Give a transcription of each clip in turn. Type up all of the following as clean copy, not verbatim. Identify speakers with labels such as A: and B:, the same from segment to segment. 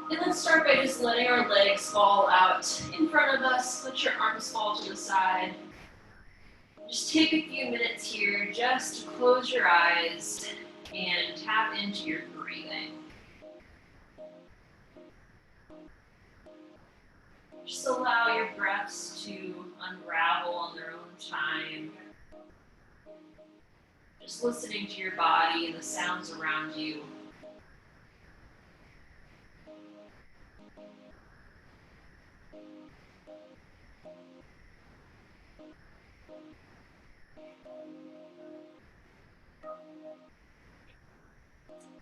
A: And let's start by just letting our legs fall out in front of us. Let your arms fall to the side. Just take a few minutes here just to close your eyes and tap into your breathing. Just allow your breaths to unravel on their own time. Just listening to your body and the sounds around you.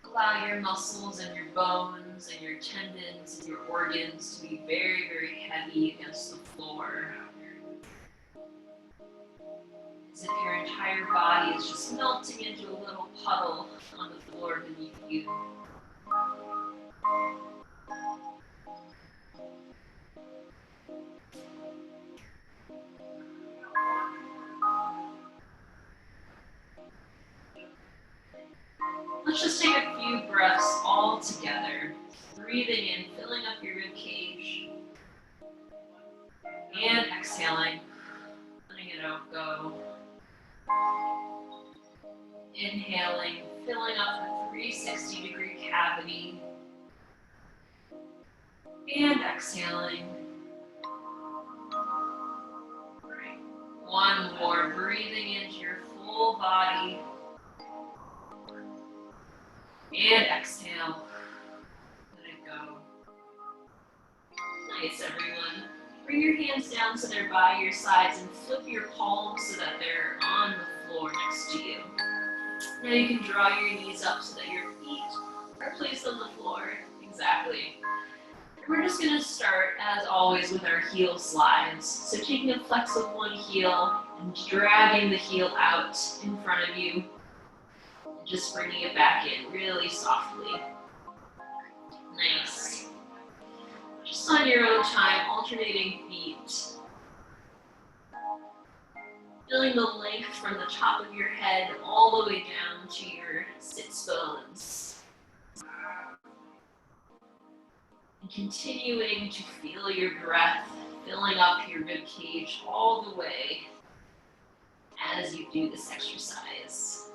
A: Allow your muscles and your bones and your tendons and your organs to be very, very heavy against the floor. As if your entire body is just melting into a little puddle on the floor beneath you. Let's just take a few breaths all together. Breathing in, filling up your rib cage. And exhaling, letting it out go. Inhaling, filling up the 360-degree cavity. And exhaling. One more, breathing into your full body. And exhale. Let it go. Nice, everyone. Bring your hands down so they're by your sides and flip your palms so that they're on the floor next to you. Now you can draw your knees up so that your feet are placed on the floor. Exactly. We're just going to start, as always, with our heel slides. So taking a flex of one heel and dragging the heel out in front of you. And just bringing it back in really softly. Nice. Just on your own time, alternating feet. Feeling the length from the top of your head all the way down to your sits bones. And continuing to feel your breath filling up your rib cage all the way as you do this exercise.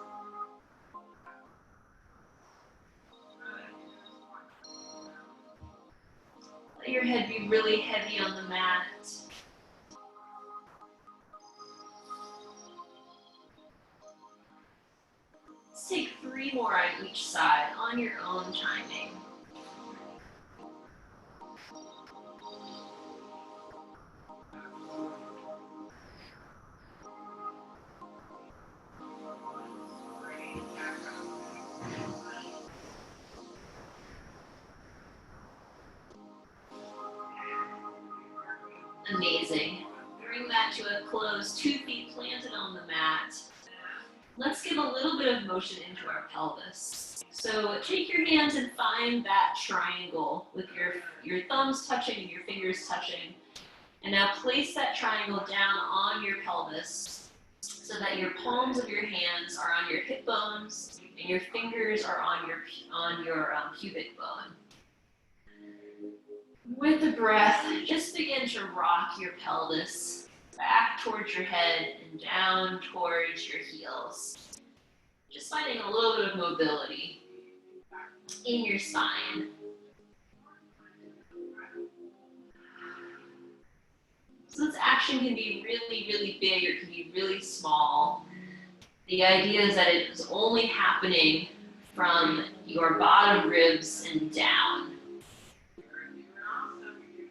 A: Let your head be really heavy on the mat. Let's take 3 more on each side on your own timing. Amazing. Bring that to a close, 2 feet planted on the mat. Let's give a little bit of motion into our pelvis. So take your hands and find that triangle with your thumbs touching and your fingers touching. And now place that triangle down on your pelvis so that your palms of your hands are on your hip bones and your fingers are on your pubic bone. With the breath, just begin to rock your pelvis back towards your head and down towards your heels. Just finding a little bit of mobility in your spine. So this action can be really, really big or it can be really small. The idea is that it is only happening from your bottom ribs and down.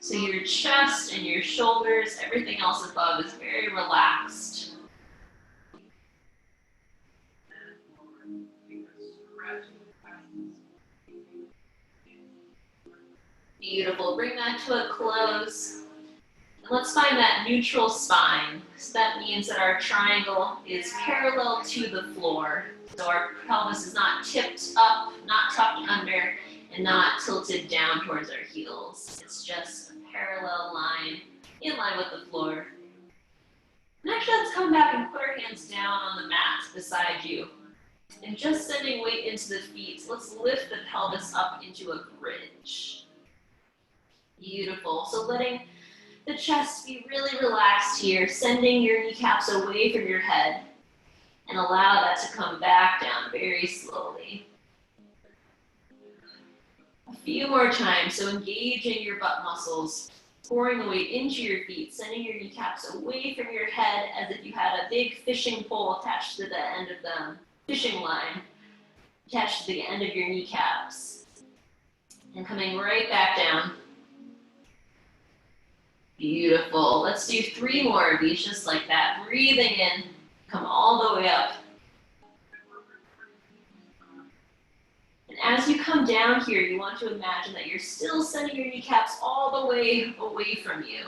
A: So your chest and your shoulders, everything else above is very relaxed. Beautiful. Bring that to a close. And let's find that neutral spine. So that means that our triangle is parallel to the floor. So our pelvis is not tipped up, not tucked under, and not tilted down towards our heels. It's just a parallel line in line with the floor. And actually, let's come back and put our hands down on the mat beside you. And just sending weight into the feet, let's lift the pelvis up into a bridge. Beautiful. So letting the chest be really relaxed here, sending your kneecaps away from your head, and allow that to come back down very slowly. A few more times, so engaging your butt muscles, pouring the weight into your feet, sending your kneecaps away from your head as if you had a big fishing pole attached to the end of the fishing line, attached to the end of your kneecaps, and coming right back down. Beautiful. Let's do 3 more of these, just like that. Breathing in, come all the way up. And as you come down here, you want to imagine that you're still sending your kneecaps all the way away from you.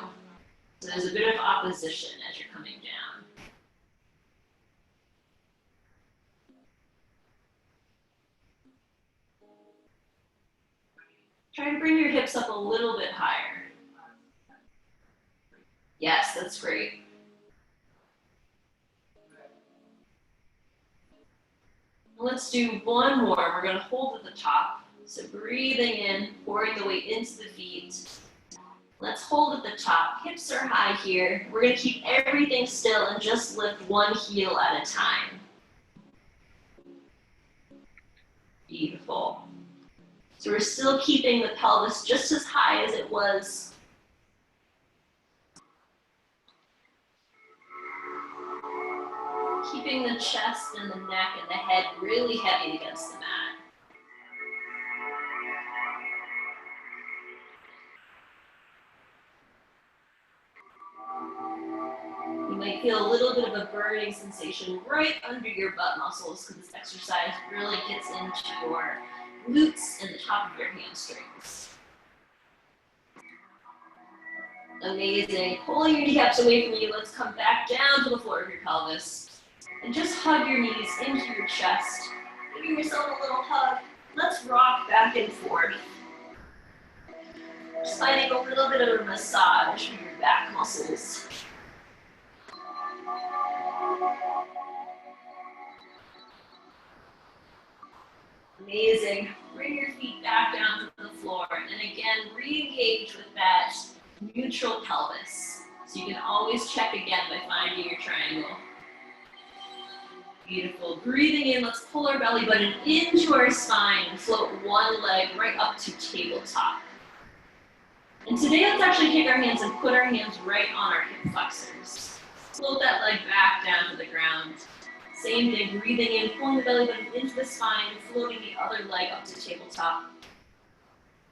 A: So there's a bit of opposition as you're coming down. Try to bring your hips up a little bit higher. Yes, that's great. Let's do 1 more. We're going to hold at the top. So breathing in, pouring the weight into the feet. Let's hold at the top. Hips are high here. We're going to keep everything still and just lift 1 heel at a time. Beautiful. So we're still keeping the pelvis just as high as it was. Keeping the chest and the neck and the head really heavy against the mat. You might feel a little bit of a burning sensation right under your butt muscles because this exercise really gets into your glutes and the top of your hamstrings. Amazing. Pulling your kneecaps away from you, let's come back down to the floor of your pelvis. And just hug your knees into your chest. Giving yourself a little hug. Let's rock back and forth. Just finding a little bit of a massage for your back muscles. Amazing. Bring your feet back down to the floor. And again, re-engage with that neutral pelvis. So you can always check again by finding your triangle. Beautiful. Breathing in, let's pull our belly button into our spine and float 1 leg right up to tabletop. And today, let's actually take our hands and put our hands right on our hip flexors. Float that leg back down to the ground. Same thing, breathing in, pulling the belly button into the spine, floating the other leg up to tabletop.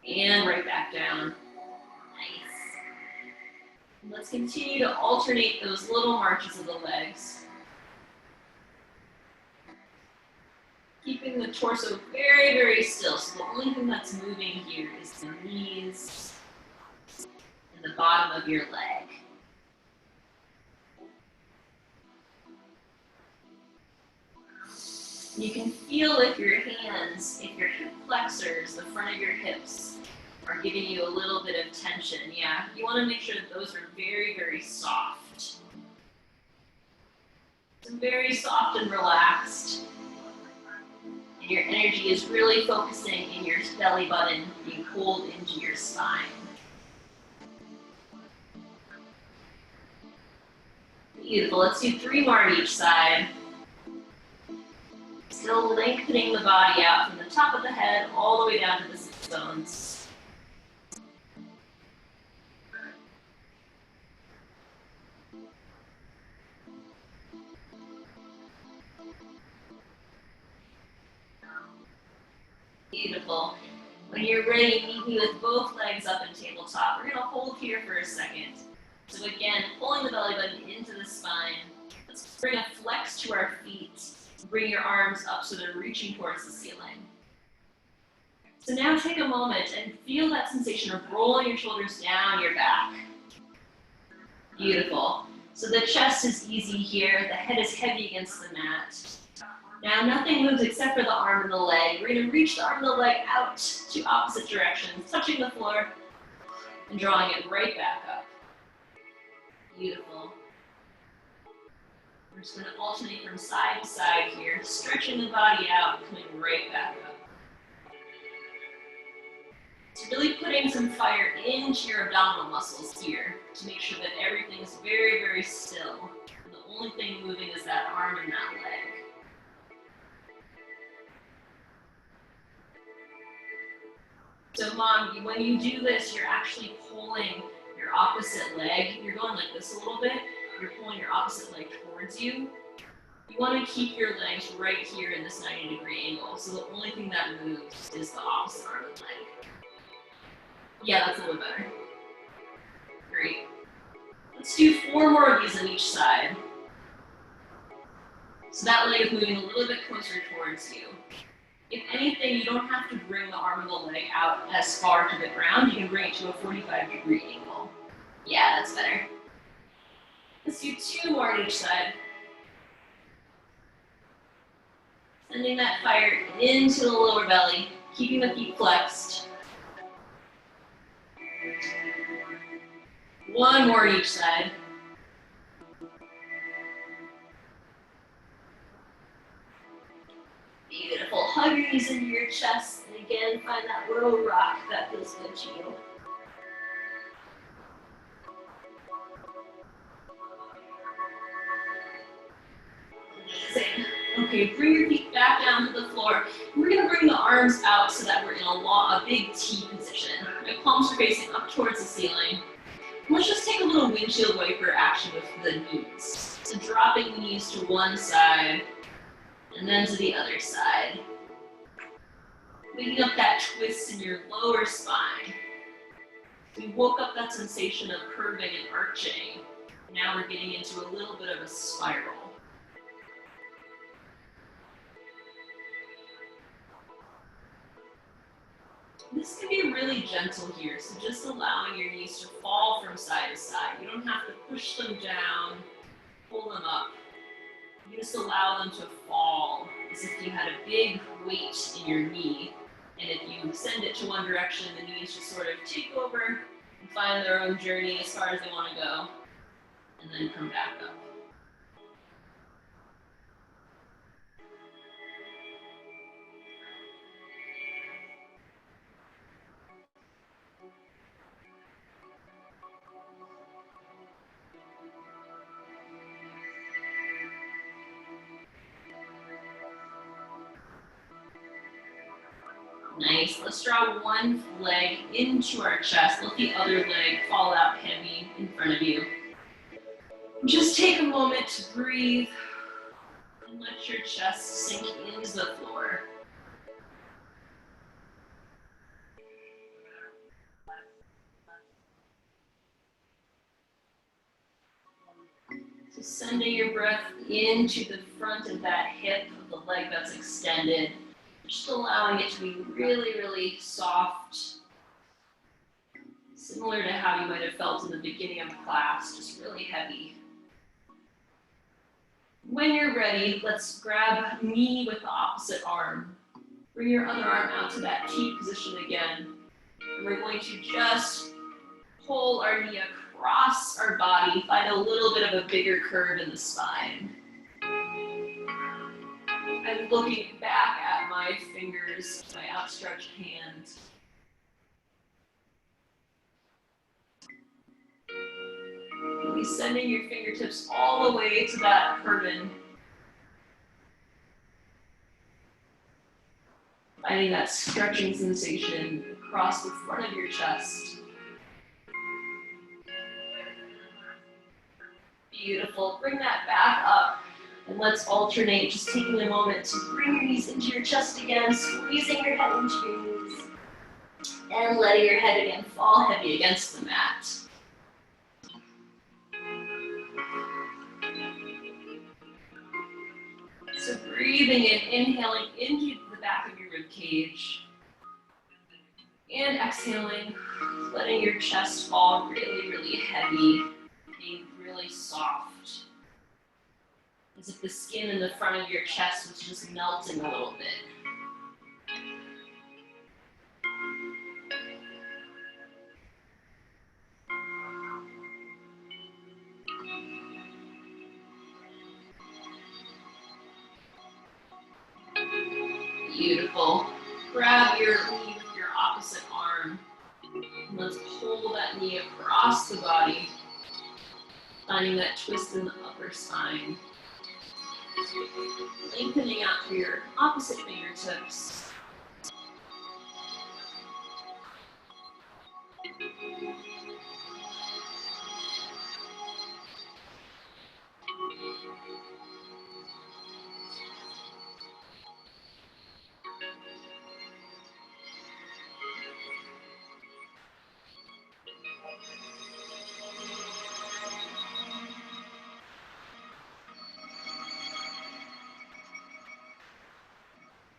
A: And right back down. Nice. And let's continue to alternate those little marches of the legs. Keeping the torso very, very still. So the only thing that's moving here is the knees and the bottom of your leg. You can feel if your hands, if your hip flexors, the front of your hips, are giving you a little bit of tension. Yeah, you want to make sure that those are very, very soft. So very soft and relaxed. And your energy is really focusing in your belly button being pulled into your spine. Beautiful. Let's do 3 more on each side. Still lengthening the body out from the top of the head all the way down to the sit bones. Beautiful. When you're ready, meet me with both legs up in tabletop. We're going to hold here for a second. So again, pulling the belly button into the spine. Let's bring a flex to our feet. Bring your arms up so they're reaching towards the ceiling. So now take a moment and feel that sensation of rolling your shoulders down your back. Beautiful. So the chest is easy here. The head is heavy against the mat. Now nothing moves except for the arm and the leg. We're going to reach the arm and the leg out to opposite directions, touching the floor and drawing it right back up. Beautiful. We're just going to alternate from side to side here, stretching the body out, coming right back up. So really putting some fire into your abdominal muscles here to make sure that everything is very, very still. And the only thing moving is that arm and that leg. So mom, when you do this, you're actually pulling your opposite leg. You're going like this a little bit. You're pulling your opposite leg towards you. You want to keep your legs right here in this 90-degree angle. So the only thing that moves is the opposite arm and leg. Yeah, that's a little better. Great. Let's do 4 more of these on each side. So that leg is moving a little bit closer towards you. If anything, you don't have to bring the arm and the leg out as far to the ground. You can bring it to a 45-degree angle. Yeah, that's better. Let's do 2 more on each side. Sending that fire into the lower belly, keeping the feet flexed. 1 more on each side. Beautiful. Hug your knees into your chest, and again, find that little rock that feels good to you. Amazing. Okay, bring your feet back down to the floor. We're going to bring the arms out so that we're in a big T position. My palms are facing up towards the ceiling. And let's just take a little windshield wiper action with the knees. So dropping the knees to one side, and then to the other side. Waking up that twist in your lower spine. We woke up that sensation of curving and arching. Now we're getting into a little bit of a spiral. This can be really gentle here, so just allowing your knees to fall from side to side. You don't have to push them down, pull them up. You just allow them to fall as if you had a big weight in your knee. And if you send it to one direction, the knees just sort of take over and find their own journey as far as they want to go, and then come back up. Nice. Let's draw one leg into our chest. Let the other leg fall out heavy in front of you. Just take a moment to breathe and let your chest sink into the floor. So sending your breath into the front of that hip of the leg that's extended. Just allowing it to be really, really soft. Similar to how you might have felt in the beginning of class, just really heavy. When you're ready, let's grab knee with the opposite arm. Bring your other arm out to that T position again. And we're going to just pull our knee across our body, find a little bit of a bigger curve in the spine. I'm looking back at my fingers, my outstretched hand. Really sending your fingertips all the way to that curvin. Finding that stretching sensation across the front of your chest. Beautiful. Bring that back up. And let's alternate, just taking a moment to bring your knees into your chest again, squeezing your head into your knees, and letting your head again fall heavy against the mat. So breathing in, inhaling into the back of your rib cage, and exhaling, letting your chest fall really, really heavy, being really soft. As if the skin in the front of your chest was just melting a little bit. Beautiful. Grab your knee with your opposite arm. Let's pull that knee across the body, finding that twist in the upper spine. Lengthening out through your opposite fingertips.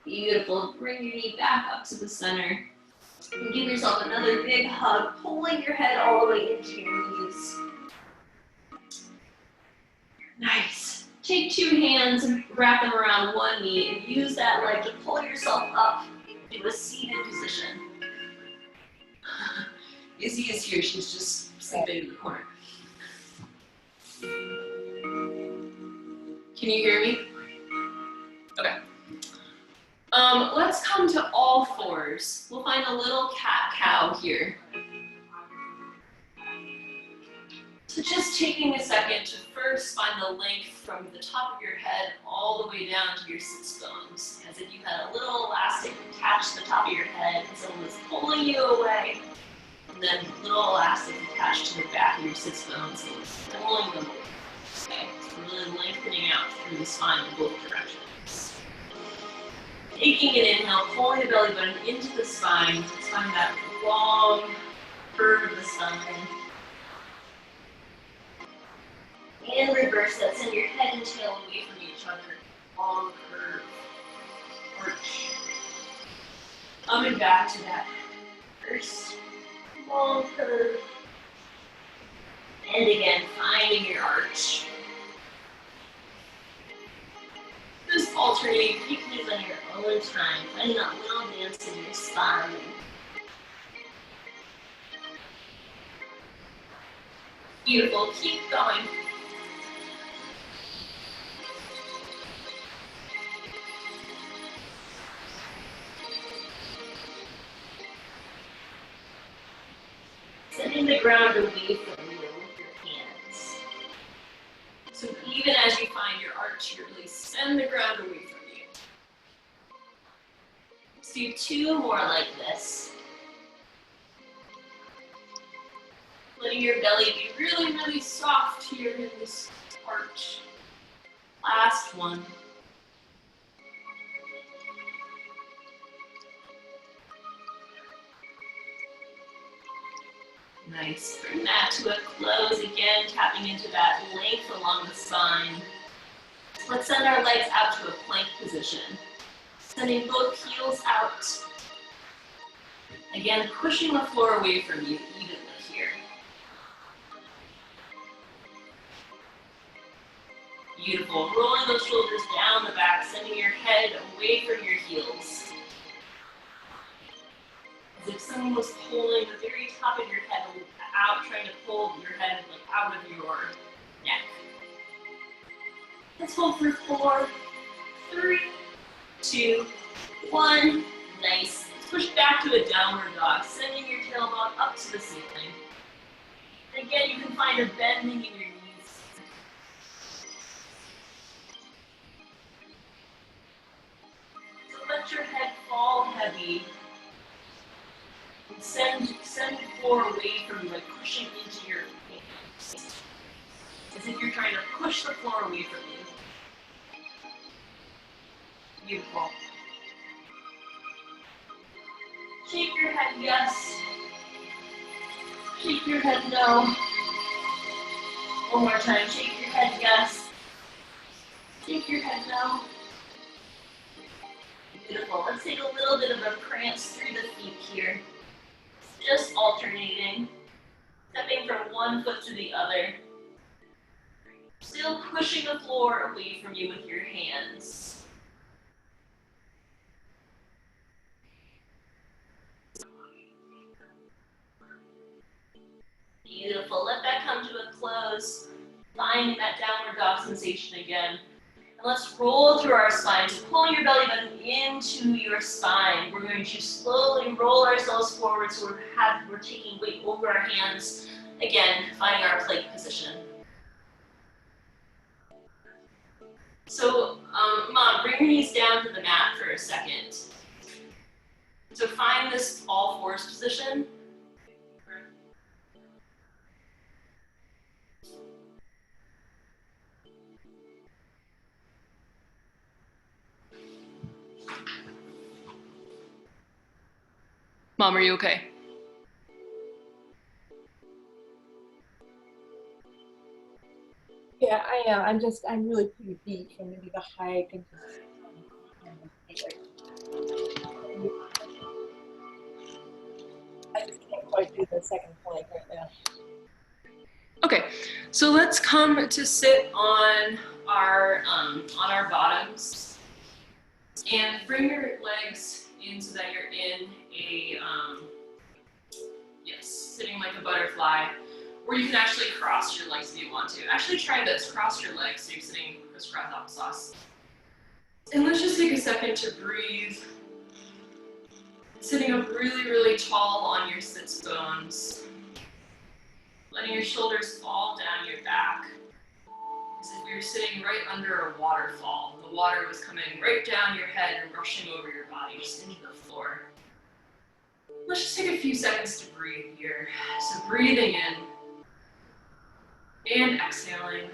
A: Beautiful. Bring your knee back up to the center. And give yourself another big hug, pulling your head all the way into your knees. Nice. Take two hands and wrap them around one knee and use that leg to pull yourself up into a seated position. Izzy is here. She's just sleeping in the corner. Can you hear me? Okay. Let's come to all fours. We'll find a little cat-cow here. So just taking a second to first find the length from the top of your head all the way down to your sits bones, as if you had a little elastic attached to the top of your head and someone was pulling you away, and then a little elastic attached to the back of your sits bones and was pulling them away. Okay, so really lengthening out through the spine in both directions. Taking an inhale, pulling the belly button into the spine. Let's find that long curve of the spine. And reverse that. Send your head and tail away from each other. Long curve. Arch. Coming back to that first long curve. And again, finding your arch. Just alternating, keep these on your own time, finding that little dance in your spine. Beautiful, keep going. Sending the ground away from you with your hands. So even as you find your arch, you really send the ground away from you. Let's do two more like this. Letting your belly be really, really soft here in this arch. Last one. Nice. Bring that to a close again, tapping into that length along the spine. Let's send our legs out to a plank position. Sending both heels out. Again, pushing the floor away from you evenly here. Beautiful. Rolling those shoulders down the back, sending your head away from your heels. As if someone was pulling the very top of your head out, trying to pull your head like out of your neck. Let's hold for 4, 3, 2, 1. Nice. Let's push back to a downward dog, sending your tailbone up to the ceiling. And again, you can find a bending in your knees. So let your head fall heavy. Send the floor away from you, like pushing into your hands. As if you're trying to push the floor away from you. Beautiful. Shake your head yes. Shake your head no. One more time. Shake your head yes. Shake your head no. Beautiful. Let's take a little bit of a prance through the feet here. Just alternating, stepping from one foot to the other. Still pushing the floor away from you with your hands. Beautiful. Let that come to a close. Finding that downward dog sensation again. And let's roll through our spine. So pull your belly button into your spine. We're going to slowly roll ourselves forward so we're taking weight over our hands. Again, finding our plank position. So, Mom, bring your knees down to the mat for a second. So find this all fours position. Mom, are you okay?
B: Yeah, I am. I'm really pretty beat from maybe the hike and I just can't quite do the second plank right now.
A: Okay, so let's come to sit on our bottoms, and bring your legs in so that you're in a sitting like a butterfly, or you can actually cross your legs if you want to. Actually, try this. Cross your legs so you're sitting crisscross applesauce. And let's just take a second to breathe. Sitting up really, really tall on your sits bones. Letting your shoulders fall down your back, as if you're sitting right under a waterfall. The water was coming right down your head and rushing over your body, just into the floor. Let's just take a few seconds to breathe here. So breathing in and exhaling,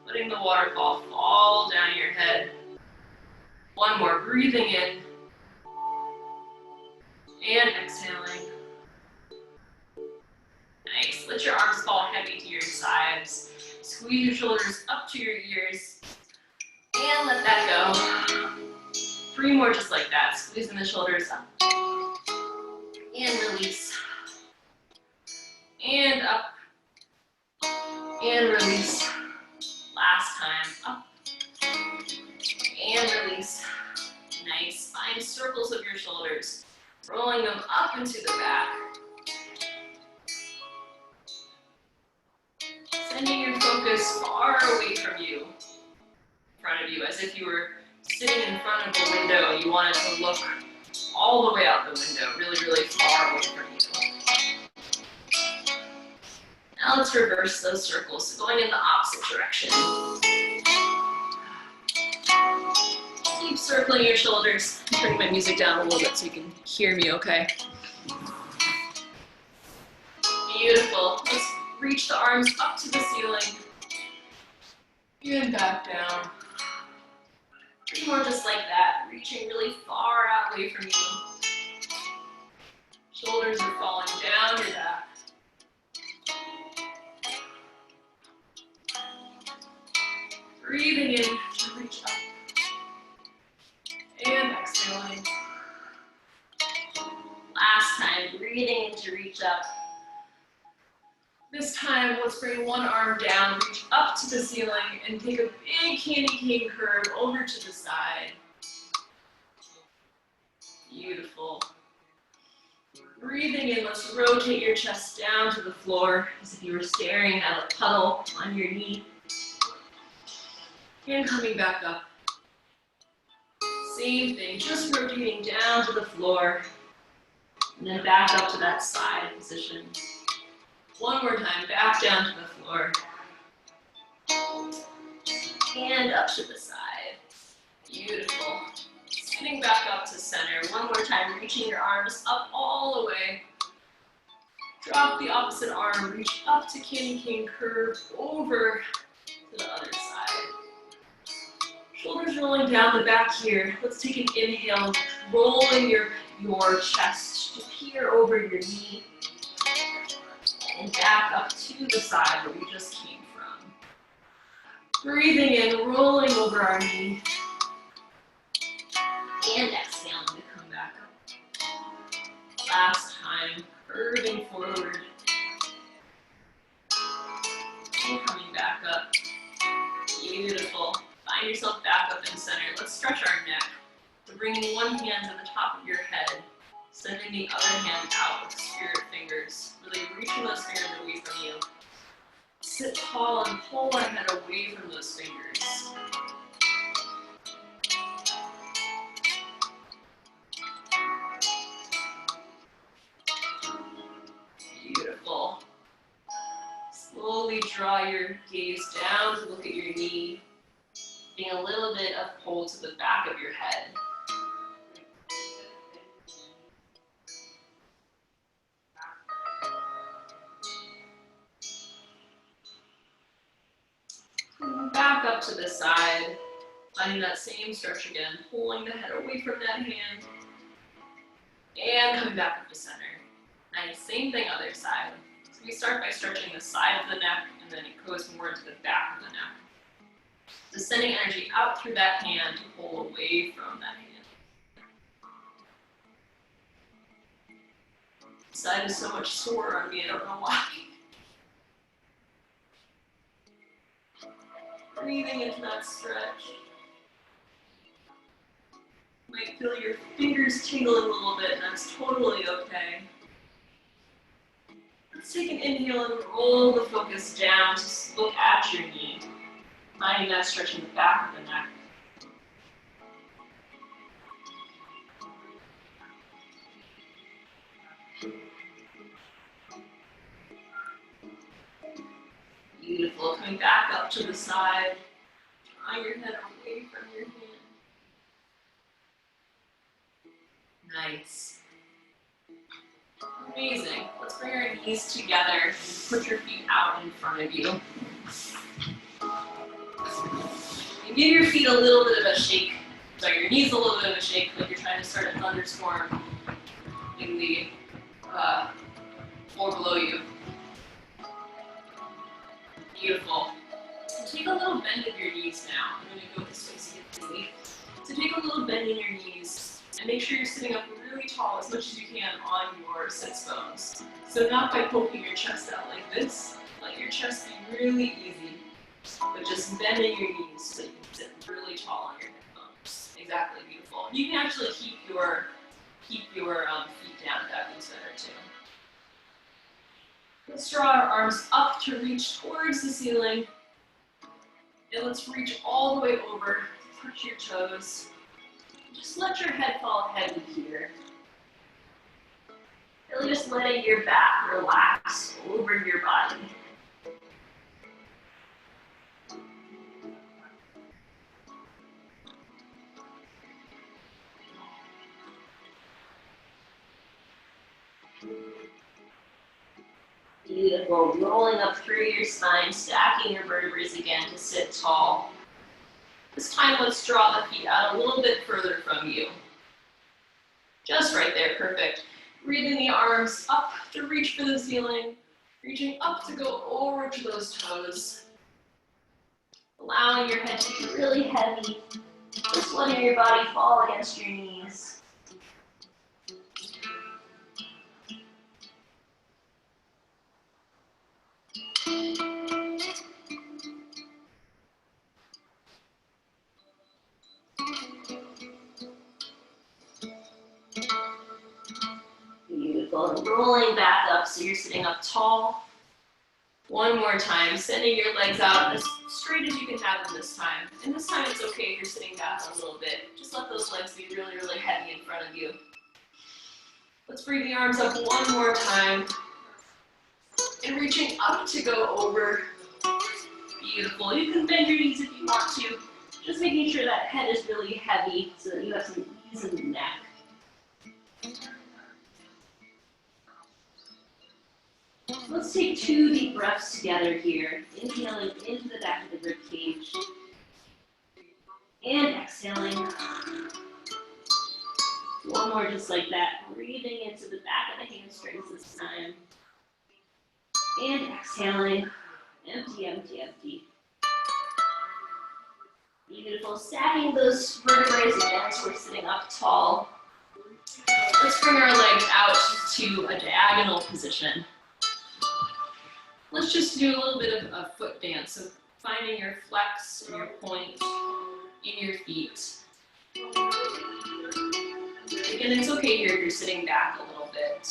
A: letting the waterfall fall down your head. One more, breathing in and exhaling. Nice. Let your arms fall heavy to your sides. Squeeze your shoulders up to your ears. And let that go. 3 more just like that. Squeezing the shoulders up. And release. And up. And release. Last time. Up. And release. Nice. Find circles of your shoulders. Rolling them up into the back. Sending your focus far away from you. In front of you, as if you were sitting in front of a window and you wanted to look all the way out the window, really, really far away from you. Now let's reverse those circles, so going in the opposite direction. Keep circling your shoulders. Bring my music down a little bit so you can hear me okay. Beautiful. Let's reach the arms up to the ceiling. And back down. 3 more just like that, reaching really far out away from you. Shoulders are falling down your back. Breathing in to reach up. And exhaling. Last time, breathing in to reach up. This time, let's bring one arm down, reach up to the ceiling, and take a big candy cane curve over to the side. Beautiful. Breathing in, let's rotate your chest down to the floor as if you were staring at a puddle on your knee. And coming back up. Same thing, just rotating down to the floor, and then back up to that side position. One more time, back down to the floor. And up to the side. Beautiful. Sitting back up to center. One more time, reaching your arms up all the way. Drop the opposite arm, reach up to candy cane curve over to the other side. Shoulders rolling down the back here. Let's take an inhale, rolling your chest to peer over your knee. And back up to the side where we just came from. Breathing in, rolling over our knee. And exhaling to come back up. Last time, curving forward. And coming back up. Beautiful. Find yourself back up in center. Let's stretch our neck. So bringing one hand to the top of your head. Sending the other hand out with spirit fingers. Really reaching those fingers away from you. Sit tall and pull our head away from those fingers. draw your gaze down to look at your knee, getting a little bit of pull to the back of your head. Back up to the side, finding that same stretch again, pulling the head away from that hand, and coming back up to center. Nice, same thing other side. So we start by stretching the side of the neck, and then it goes more into the back of the neck. So sending energy out through that hand to pull away from that hand. The side is so much sore on me, I don't know why. Breathing into that stretch. You might feel your fingers tingling a little bit, and that's totally okay. Let's take an inhale and roll the focus down to look at your knee, finding that stretch in the back of the neck. Beautiful. Coming back up to the side, drawing your head away from your hand. Nice. Amazing. Let's bring our knees together. Put your feet out in front of you. And give your feet a little bit of a shake. Sorry, your knees a little bit of a shake, like you're trying to start a thunderstorm in the floor below you. Beautiful. Take a little bend of your knees now. I'm going to go this way so you can see. So take a little bend in your knees and make sure you're sitting up really tall as much as you can on your sits bones. So not by poking your chest out like this. Let your chest be really easy, but just bending your knees so you can sit really tall on your hip bones. Exactly, beautiful. You can actually keep your feet down. That feels better too. Let's draw our arms up to reach towards the ceiling. And let's reach all the way over, touch your toes. Just let your head fall heavy here. Really just letting your back relax over your body. Beautiful. Rolling up through your spine, stacking your vertebrae again to sit tall. This time, let's draw the feet out a little bit further from you. Just right there, perfect. Breathing the arms up to reach for the ceiling, reaching up to go over to those toes. Allowing your head to be really heavy, just letting your body fall against your knees. Beautiful. And rolling back up so you're sitting up tall. One more time, sending your legs out as straight as you can have them this time. And this time it's okay if you're sitting back a little bit. Just let those legs be really, really heavy in front of you. Let's bring the arms up one more time. And reaching up to go over. Beautiful. You can bend your knees if you want to. Just making sure that head is really heavy so that you have some ease in the neck. Let's take 2 deep breaths together here. Inhaling into the back of the rib cage. And exhaling. One more just like that. Breathing into the back of the hamstrings this time. And exhaling. Empty, empty, empty. Beautiful. Stacking those vertebrae again so we're sitting up tall. Let's bring our legs out to a diagonal position. Let's just do a little bit of a foot dance. So finding your flex and your point in your feet. Again, it's okay here if you're sitting back a little bit.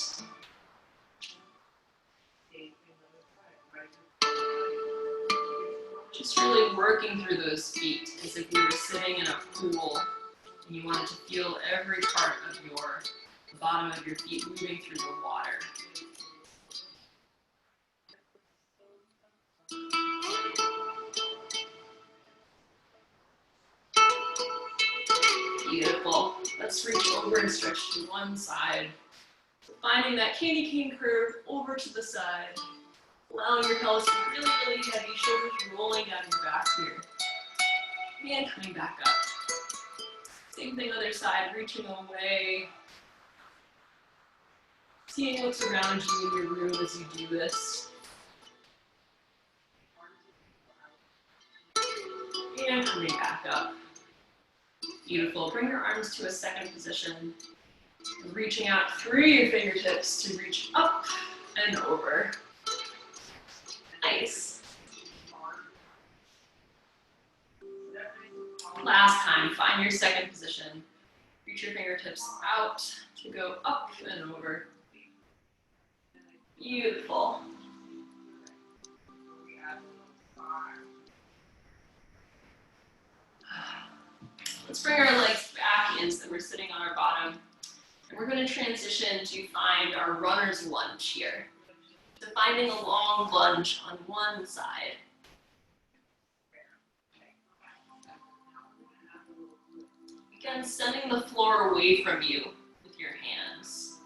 A: Just really working through those feet as if you were sitting in a pool and you wanted to feel every part of the bottom of your feet moving through the water. over and stretch to one side. So finding that candy cane curve over to the side. Allowing your pelvis to be really, really heavy, shoulders rolling down your back here. And coming back up. Same thing other side, reaching away. Seeing what's around you in your room as you do this. And coming back up. Beautiful. Bring your arms to a second position. Reaching out through your fingertips to reach up and over. Nice. Last time, find your second position. Reach your fingertips out to go up and over. Beautiful. Let's bring our legs back in so that we're sitting on our bottom. And we're going to transition to find our runner's lunge here. So finding a long lunge on one side. Again, sending the floor away from you with your hands.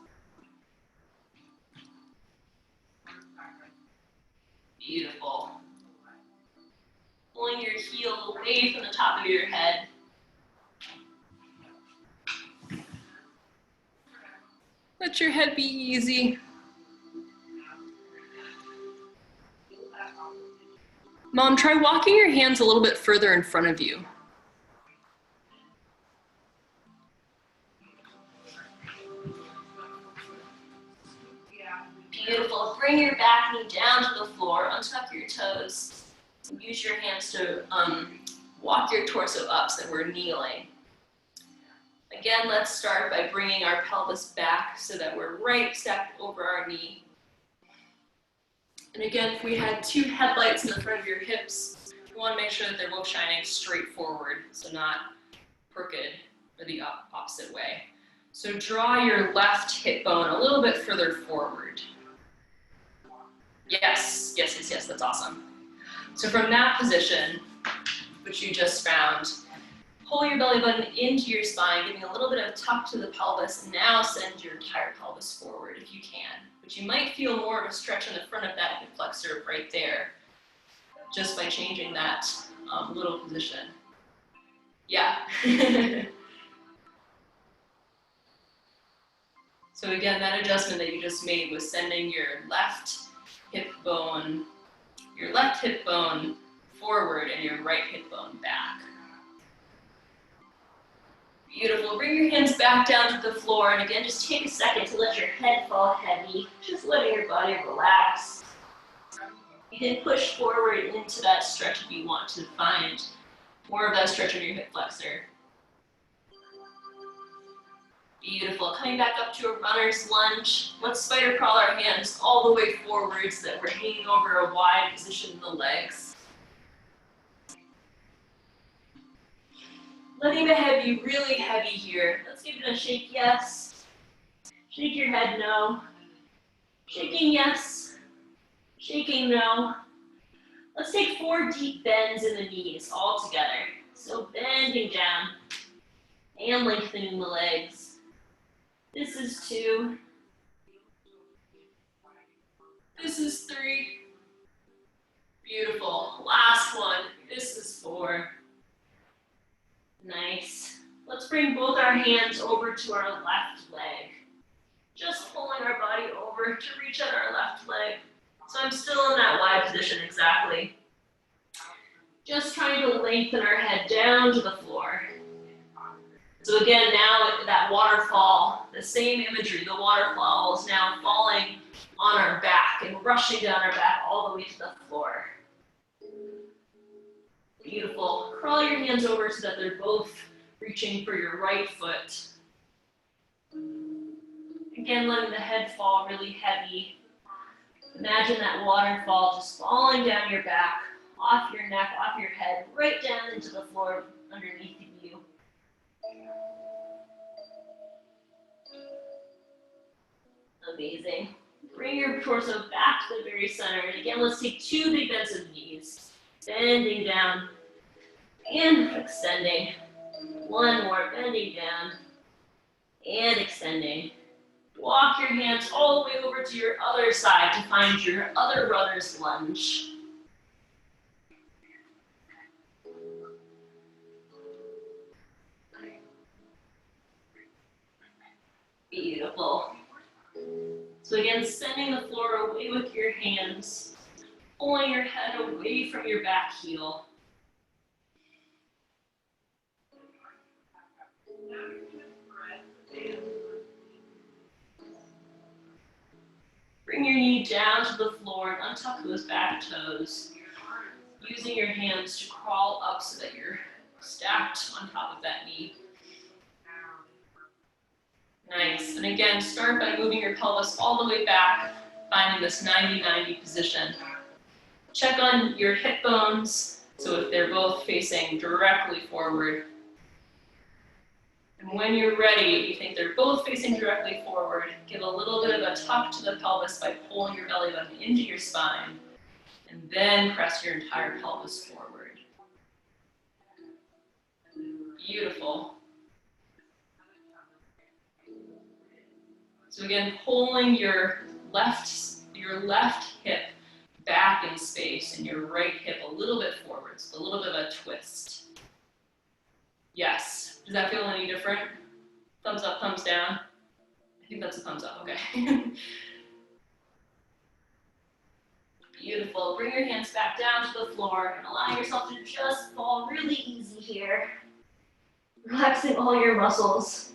A: Beautiful. Pulling your heel away from the top of your head. Let your head be easy. Mom, try walking your hands a little bit further in front of you. Beautiful. Bring your back knee down to the floor, untuck your toes. Use your hands to walk your torso up so that we're kneeling. Again, let's start by bringing our pelvis back so that we're right stepped over our knee. And again, if we had two headlights in the front of your hips, you want to make sure that they're both shining straight forward, so not crooked or the opposite way. So draw your left hip bone a little bit further forward. Yes, yes, yes, yes, that's awesome. So from that position, which you just found, pull your belly button into your spine, giving a little bit of tuck to the pelvis. Now send your entire pelvis forward if you can. But you might feel more of a stretch in the front of that hip flexor right there, just by changing that little position. Yeah. So again, that adjustment that you just made was sending your left hip bone forward and your right hip bone back. Beautiful. Bring your hands back down to the floor, and again, just take a second to let your head fall heavy, just letting your body relax. You can push forward into that stretch if you want to find more of that stretch in your hip flexor. Beautiful. Coming back up to a runner's lunge. Let's spider crawl our hands all the way forward so that we're hanging over a wide position in the legs. Letting the head be really heavy here. Let's give it a shake, yes. Shake your head, no. Shaking, yes. Shaking, no. Let's take 4 deep bends in the knees all together. So bending down and lengthening the legs. This is 2. This is 3. Beautiful. Last one. This is 4. Nice. Let's bring both our hands over to our left leg. Just pulling our body over to reach out our left leg. So I'm still in that wide position exactly. Just trying to lengthen our head down to the floor. So again, now that waterfall, the same imagery, the waterfall is now falling on our back and rushing down our back all the way to the floor. Beautiful. Crawl your hands over so that they're both reaching for your right foot. Again, letting the head fall really heavy. Imagine that waterfall just falling down your back, off your neck, off your head, right down into the floor underneath you. Amazing. Bring your torso back to the very center. And again, let's take 2 big bends of the knees. Bending down and extending. One more, bending down And extending. Walk your hands all the way over to your other side to find your other runner's lunge. Beautiful. So again, sending the floor away with your hands, pulling your head away from your back heel. Bring your knee down to the floor and untuck those back toes, using your hands to crawl up so that you're stacked on top of that knee. Nice. And again, start by moving your pelvis all the way back, finding this 90-90 position. Check on your hip bones, so if they're both facing directly forward. And when you're ready, if you think they're both facing directly forward, give a little bit of a tuck to the pelvis by pulling your belly button into your spine, and then press your entire pelvis forward. Beautiful. So again, pulling your left hip back in space and your right hip a little bit forward, so a little bit of a twist. Yes. Does that feel any different? Thumbs up, thumbs down? I think that's a thumbs up, okay. Beautiful. Bring your hands back down to the floor and allow yourself to just fall really easy here. Relaxing all your muscles.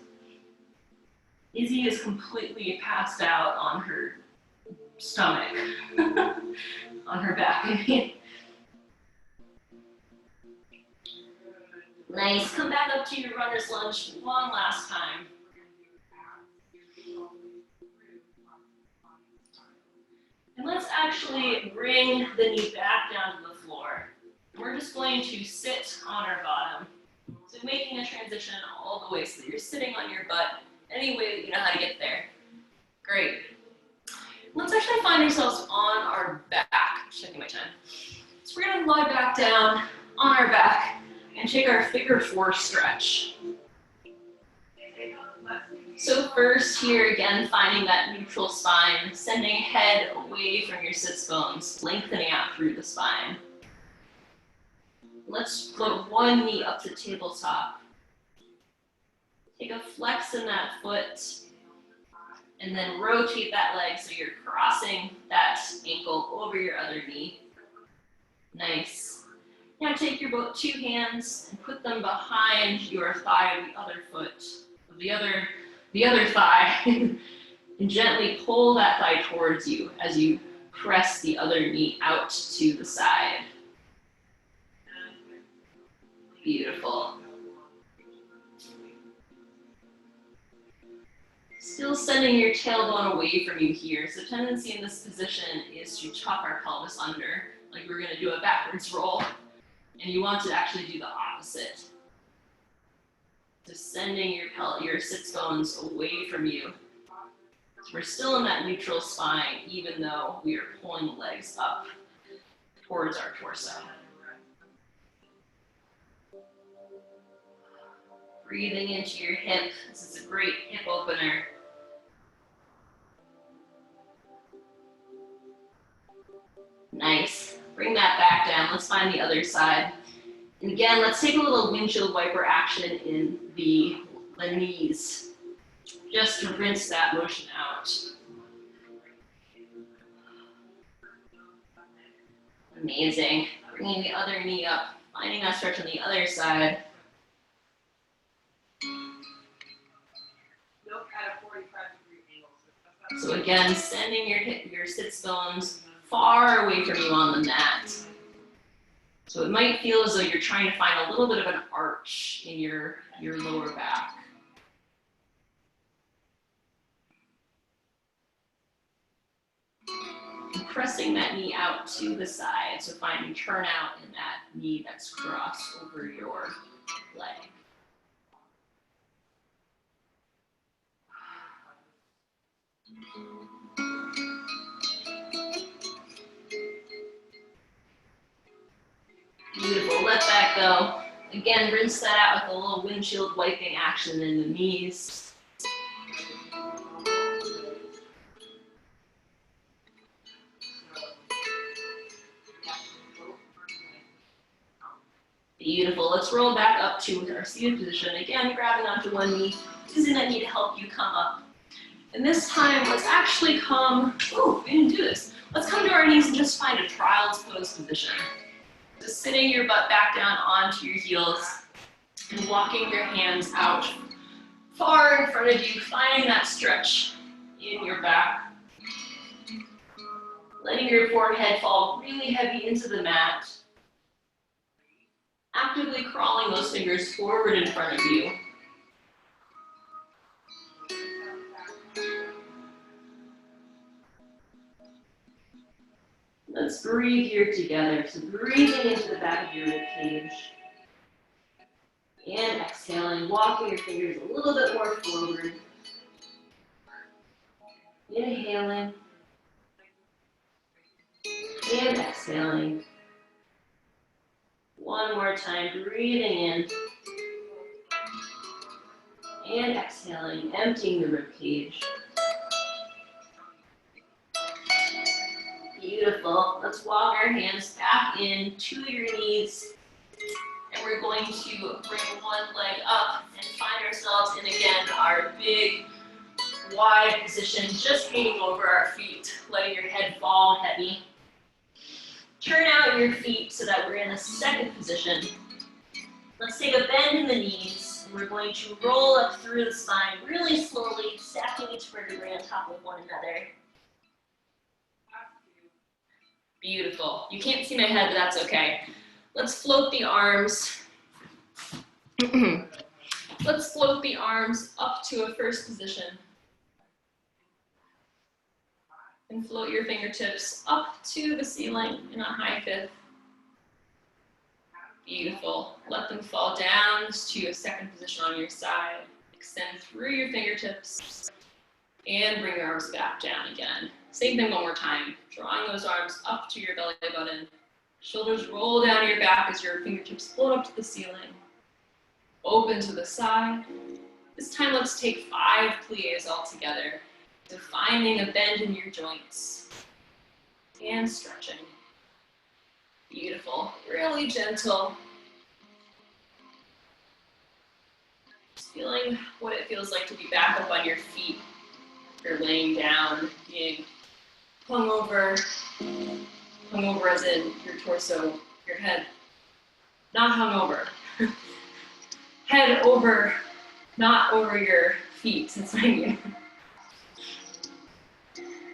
A: Izzy is completely passed out on her stomach, on her back, I mean. Nice. Come back up to your runner's lunge one last time. And let's actually bring the knee back down to the floor. We're just going to sit on our bottom. So making a transition all the way so that you're sitting on your butt any way that you know how to get there. Great. Let's actually find ourselves on our back. Checking my time. So we're going to lie back down on our back and take our figure 4 stretch. So first here again, finding that neutral spine, sending head away from your sits bones, lengthening out through the spine. Let's float one knee up to tabletop. Take a flex in that foot, and then rotate that leg so you're crossing that ankle over your other knee. Nice. Now take your both 2 hands and put them behind your thigh of the other foot, of the other thigh, and gently pull that thigh towards you as you press the other knee out to the side. Beautiful. Still sending your tailbone away from you here. So tendency in this position is to tuck our pelvis under, like we're going to do a backwards roll. And you want to actually do the opposite. So sending your sits bones away from you. So we're still in that neutral spine, even though we are pulling the legs up towards our torso. Breathing into your hip. This is a great hip opener. Nice. Bring that back down. Let's find the other side. And again, let's take a little windshield wiper action in the knees, just to rinse that motion out. Amazing. Bringing the other knee up, finding that stretch on the other side. So again, sending your sits bones far away from you on the mat. So it might feel as though you're trying to find a little bit of an arch in your lower back. And pressing that knee out to the side, so finding turnout in that knee that's crossed over your leg. Beautiful, let that go. Again, rinse that out with a little windshield wiping action in the knees. Beautiful. Let's roll back up to our seated position. Again, grabbing onto one knee, using that knee to help you come up. And this time, let's actually come, we didn't do this. Let's come to our knees and just find a child's pose position. Just sitting your butt back down onto your heels and walking your hands out far in front of you, finding that stretch in your back. Letting your forehead fall really heavy into the mat. Actively crawling those fingers forward in front of you. Let's breathe here together. So breathing into the back of your rib cage. And exhaling, walking your fingers a little bit more forward. Inhaling. And exhaling. One more time, breathing in. And exhaling, emptying the rib cage. Beautiful. Let's walk our hands back in to your knees. And we're going to bring one leg up and find ourselves in, again, our big, wide position, just hanging over our feet, letting your head fall heavy. Turn out your feet so that we're in a second position. Let's take a bend in the knees, and we're going to roll up through the spine really slowly, stacking each vertebrae on top of one another. Beautiful. You can't see my head, but that's okay. Let's float the arms. Let's float the arms up to a first position. And float your fingertips up to the ceiling in a high fifth. Beautiful. Let them fall down to a second position on your side. Extend through your fingertips and bring your arms back down again. Same thing one more time. Drawing those arms up to your belly button. Shoulders roll down your back as your fingertips float up to the ceiling. Open to the side. This time let's take 5 pliés all together. So finding a bend in your joints and stretching. Beautiful, really gentle. Just feeling what it feels like to be back up on your feet. You're laying down, being hung over as in your torso, your head, not hung over. Head over, not over your feet, since I knew.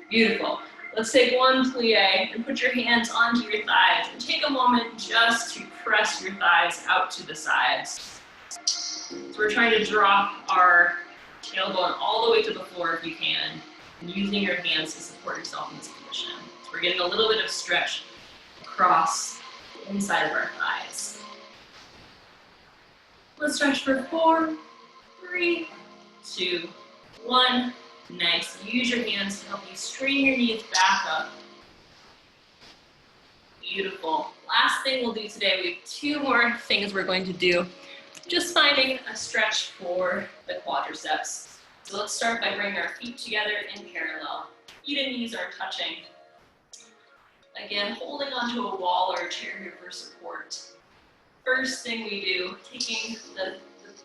A: Beautiful. Let's take one plie and put your hands onto your thighs and take a moment just to press your thighs out to the sides. So we're trying to drop our tailbone all the way to the floor if you can, and using your hands to support yourself in this position. So we're getting a little bit of stretch across the inside of our thighs. Let's stretch for 4, 3, 2, 1. Nice. Use your hands to help you straighten your knees back up. Beautiful. Last thing we'll do today, we have 2 more things we're going to do. Just finding a stretch for the quadriceps. So let's start by bringing our feet together in parallel. Feet and knees are touching. Again, holding onto a wall or a chair here for support. First thing we do, taking the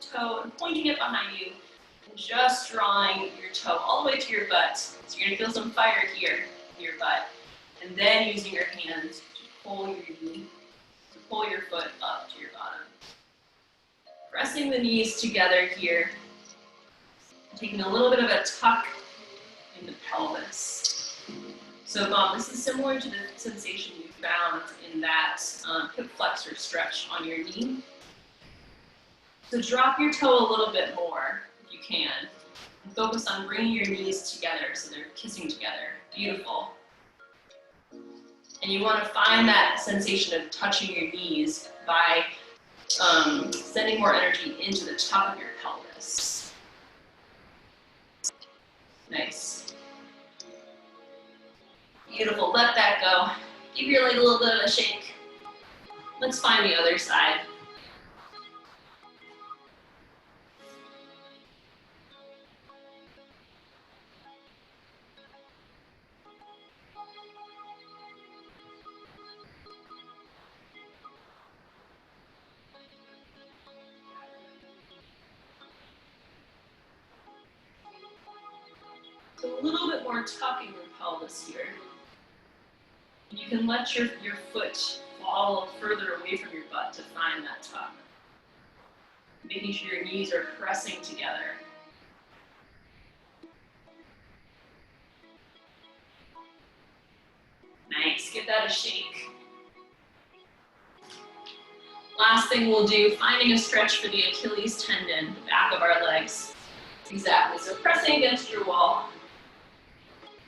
A: toe and pointing it behind you, and just drawing your toe all the way to your butt. So you're gonna feel some fire here in your butt. And then using your hands to pull your knee, to pull your foot up to your bottom. Pressing the knees together here. Taking a little bit of a tuck in the pelvis. So this is similar to the sensation you found in that hip flexor stretch on your knee. So drop your toe a little bit more if you can. And focus on bringing your knees together so they're kissing together. Beautiful. And you want to find that sensation of touching your knees by sending more energy into the top of your pelvis. Nice. Beautiful. Let that go. Give your leg a little bit of a shake. Let's find the other side. So a little bit more tuck in your pelvis here. You can let your foot fall further away from your butt to find that tuck. Making sure your knees are pressing together. Nice, give that a shake. Last thing we'll do, finding a stretch for the Achilles tendon, the back of our legs. Exactly, so pressing against your wall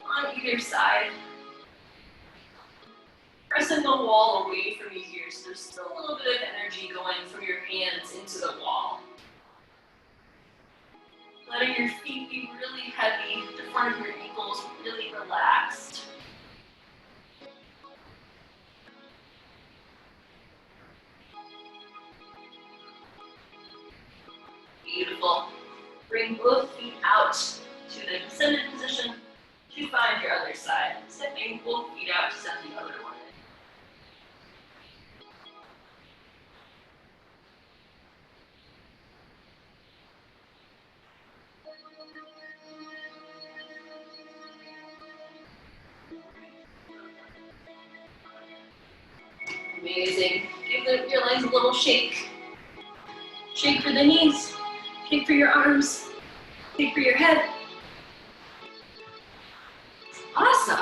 A: on either side. Pressing the wall away from you here, so there's still a little bit of energy going from your hands into the wall. Letting your feet be really heavy, the front of your ankles really relaxed. Beautiful. Bring both feet out to the descended position to find your other side. Stepping both feet out to step the other one in. Amazing. Give your legs a little shake. Shake for the knees. Shake for your arms. Shake for your head. Awesome.